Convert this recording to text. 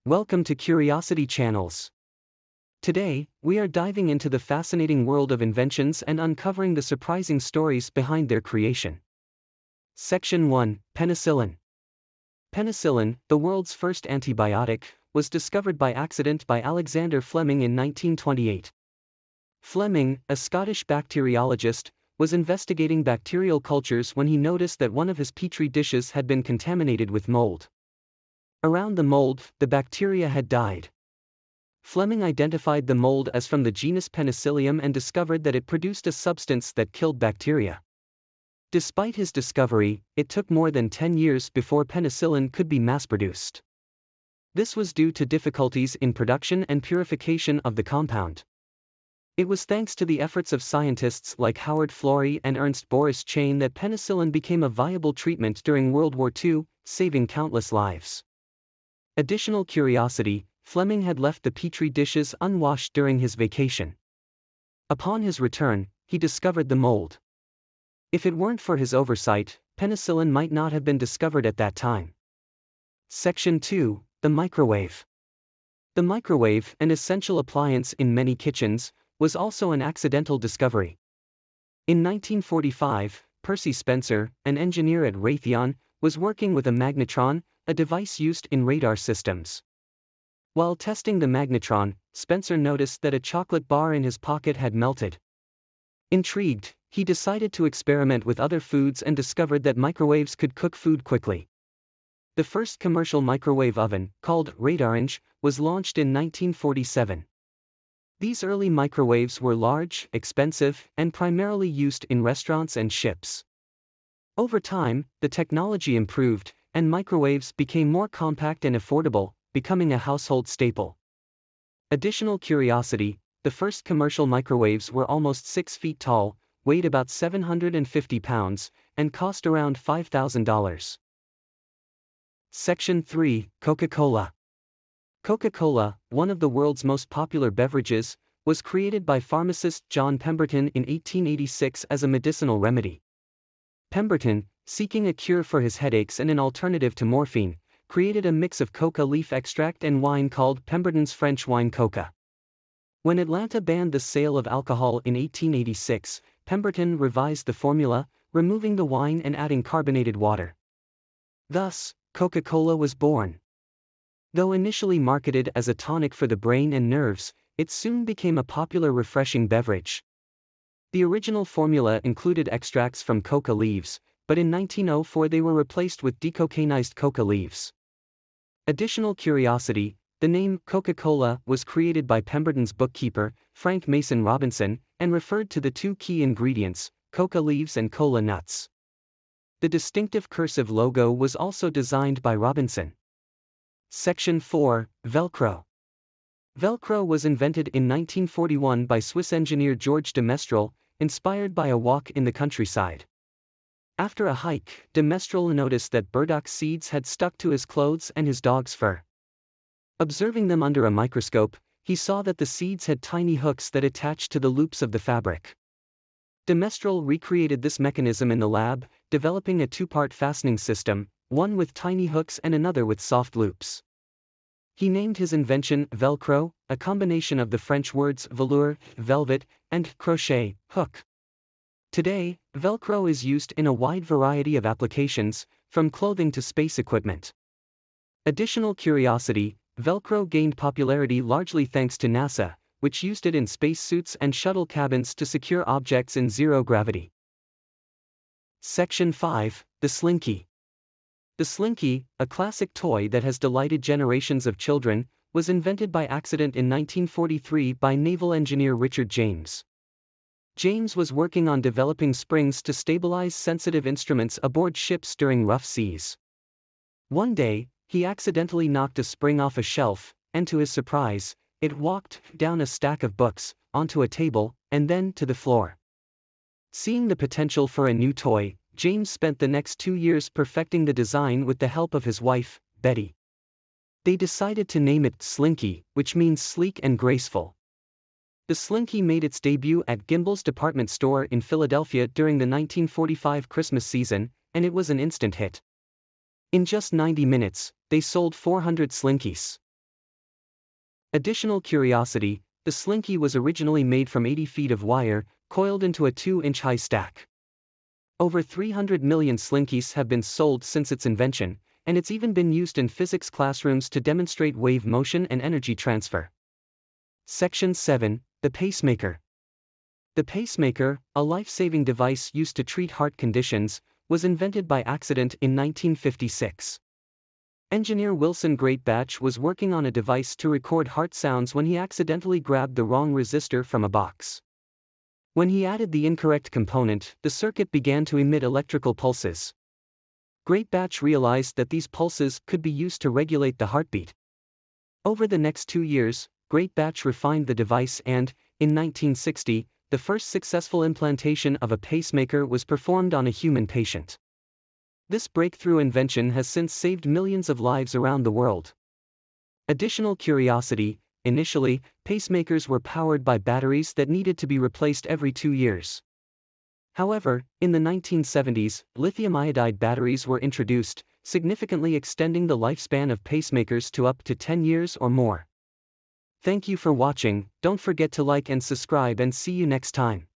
Welcome to Curiosity Channels. Today, we are diving into the fascinating world of inventions and uncovering the surprising stories behind their creation. Section 1: Penicillin. Penicillin, the world's first antibiotic, was discovered by accident by Alexander Fleming in 1928. Fleming, a Scottish bacteriologist, was investigating bacterial cultures when he noticed that one of his petri dishes had been contaminated with mold. Around the mold, the bacteria had died. Fleming identified the mold as from the genus Penicillium and discovered that it produced a substance that killed bacteria. Despite his discovery, it took more than 10 years before penicillin could be mass-produced. This was due to difficulties in production and purification of the compound. It was thanks to the efforts of scientists like Howard Florey and Ernst Boris Chain that penicillin became a viable treatment during World War II, saving countless lives. Additional curiosity: Fleming had left the petri dishes unwashed during his vacation. Upon his return, he discovered the mold. If it weren't for his oversight, penicillin might not have been discovered at that time. Section 2: The microwave. The microwave, an essential appliance in many kitchens, was also an accidental discovery. In 1945, Percy Spencer, an engineer at Raytheon, was working with a magnetron, a device used in radar systems. While testing the magnetron, Spencer noticed that a chocolate bar in his pocket had melted. Intrigued, he decided to experiment with other foods and discovered that microwaves could cook food quickly. The first commercial microwave oven, called Radarange, was launched in 1947. These early microwaves were large, expensive, and primarily used in restaurants and ships. Over time, the technology improved, and microwaves became more compact and affordable, becoming a household staple. Additional curiosity: the first commercial microwaves were almost 6 feet tall, weighed about 750 pounds, and cost around $5,000. Section 3: Coca Cola. Coca Cola, one of the world's most popular beverages, was created by pharmacist John Pemberton in 1886 as a medicinal remedy. Pemberton, seeking a cure for his headaches and an alternative to morphine, created a mix of coca leaf extract and wine called Pemberton's French wine coca. When Atlanta banned the sale of alcohol in 1886, Pemberton revised the formula, removing the wine and adding carbonated water. Thus, Coca-Cola was born. Though initially marketed as a tonic for the brain and nerves, it soon became a popular refreshing beverage. The original formula included extracts from coca leaves, but in 1904 they were replaced with decocainized coca leaves. Additional curiosity: the name Coca-Cola was created by Pemberton's bookkeeper, Frank Mason Robinson, and referred to the two key ingredients, coca leaves and cola nuts. The distinctive cursive logo was also designed by Robinson. Section 4: Velcro. Velcro was invented in 1941 by Swiss engineer George de Mestral, inspired by a walk in the countryside. After a hike, de Mestral noticed that burdock seeds had stuck to his clothes and his dog's fur. Observing them under a microscope, he saw that the seeds had tiny hooks that attached to the loops of the fabric. De Mestral recreated this mechanism in the lab, developing a two-part fastening system, one with tiny hooks and another with soft loops. He named his invention Velcro, a combination of the French words velours, velvet, and crochet, hook. Today, Velcro is used in a wide variety of applications, from clothing to space equipment. Additional curiosity: Velcro gained popularity largely thanks to NASA, which used it in spacesuits and shuttle cabins to secure objects in zero gravity. Section 5: The Slinky. The Slinky, a classic toy that has delighted generations of children, was invented by accident in 1943 by naval engineer Richard James. James was working on developing springs to stabilize sensitive instruments aboard ships during rough seas. One day, he accidentally knocked a spring off a shelf, and to his surprise, it walked down a stack of books, onto a table, and then to the floor. Seeing the potential for a new toy, James spent the next 2 years perfecting the design with the help of his wife, Betty. They decided to name it Slinky, which means sleek and graceful. The Slinky made its debut at Gimbel's department store in Philadelphia during the 1945 Christmas season, and it was an instant hit. In just 90 minutes, they sold 400 Slinkies. Additional curiosity, the Slinky was originally made from 80 feet of wire, coiled into a 2-inch high stack. Over 300 million Slinkies have been sold since its invention, and it's even been used in physics classrooms to demonstrate wave motion and energy transfer. Section 7, the pacemaker. The pacemaker, a life-saving device used to treat heart conditions, was invented by accident in 1956. Engineer Wilson Greatbatch was working on a device to record heart sounds when he accidentally grabbed the wrong resistor from a box. When he added the incorrect component, the circuit began to emit electrical pulses. Greatbatch realized that these pulses could be used to regulate the heartbeat. Over the next 2 years, Greatbatch refined the device and, in 1960, the first successful implantation of a pacemaker was performed on a human patient. This breakthrough invention has since saved millions of lives around the world. Additional curiosity, initially, pacemakers were powered by batteries that needed to be replaced every 2 years. However, in the 1970s, lithium iodide batteries were introduced, significantly extending the lifespan of pacemakers to up to 10 years or more. Thank you for watching. Don't forget to like and subscribe, and see you next time.